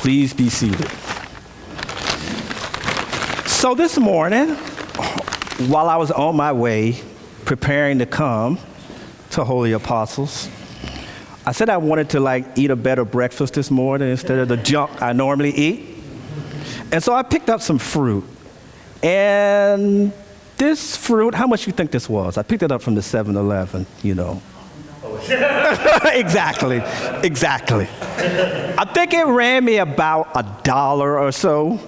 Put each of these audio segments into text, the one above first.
Please be seated. So this morning, while I was on my way preparing to come to Holy Apostles, I said I wanted to eat a better breakfast this morning instead of the junk I normally eat. And so I picked up some fruit. And this fruit, how much you think this was? I picked it up from the 7-Eleven, Exactly. I think it ran me about $1 or so.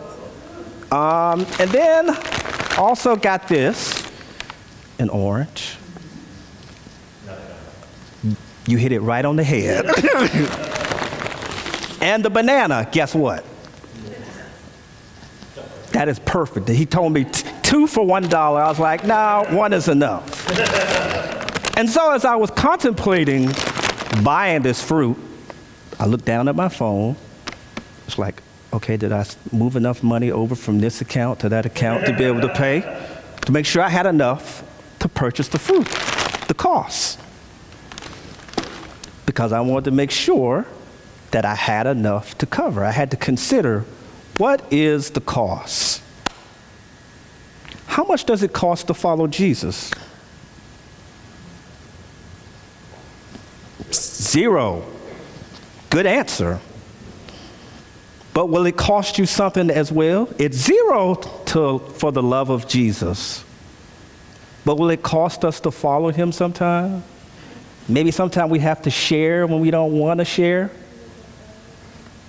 And then also got this, an orange. You hit it right on the head. And the banana, guess what? That is perfect. He told me 2 for $1. I was like, no, 1 is enough. And so as I was contemplating buying this fruit, I looked down at my phone. It's like, okay, did I move enough money over from this account to that account to be able to pay? To make sure I had enough to purchase the fruit, the cost. Because I wanted to make sure that I had enough to cover. I had to consider, what is the cost? How much does it cost to follow Jesus? 0. Good answer. But will it cost you something as well? It's 0 for the love of Jesus. But will it cost us to follow him sometime? Maybe sometime we have to share when we don't want to share.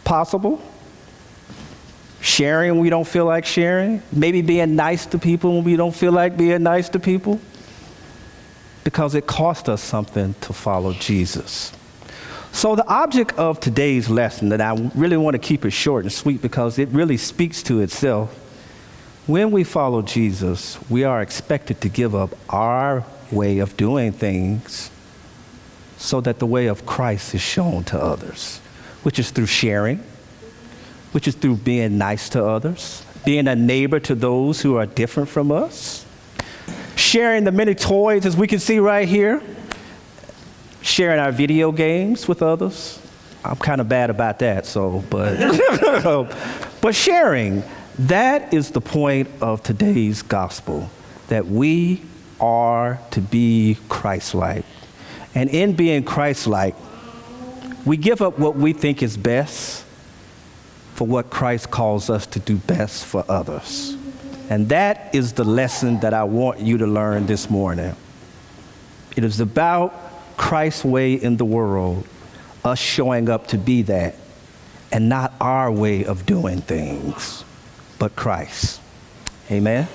Possible. Sharing when we don't feel like sharing. Maybe being nice to people when we don't feel like being nice to people. Because it costs us something to follow Jesus. So the object of today's lesson, that I really want to keep it short and sweet because it really speaks to itself. When we follow Jesus, we are expected to give up our way of doing things so that the way of Christ is shown to others, which is through sharing, which is through being nice to others, being a neighbor to those who are different from us, sharing the many toys, as we can see right here, sharing our video games with others. I'm kind of bad about that, but sharing, that is the point of today's gospel, that we are to be Christ-like. And in being Christ-like, we give up what we think is best for what Christ calls us to do best for others. And that is the lesson that I want you to learn this morning. It is about Christ's way in the world, us showing up to be that, and not our way of doing things, but Christ. Amen.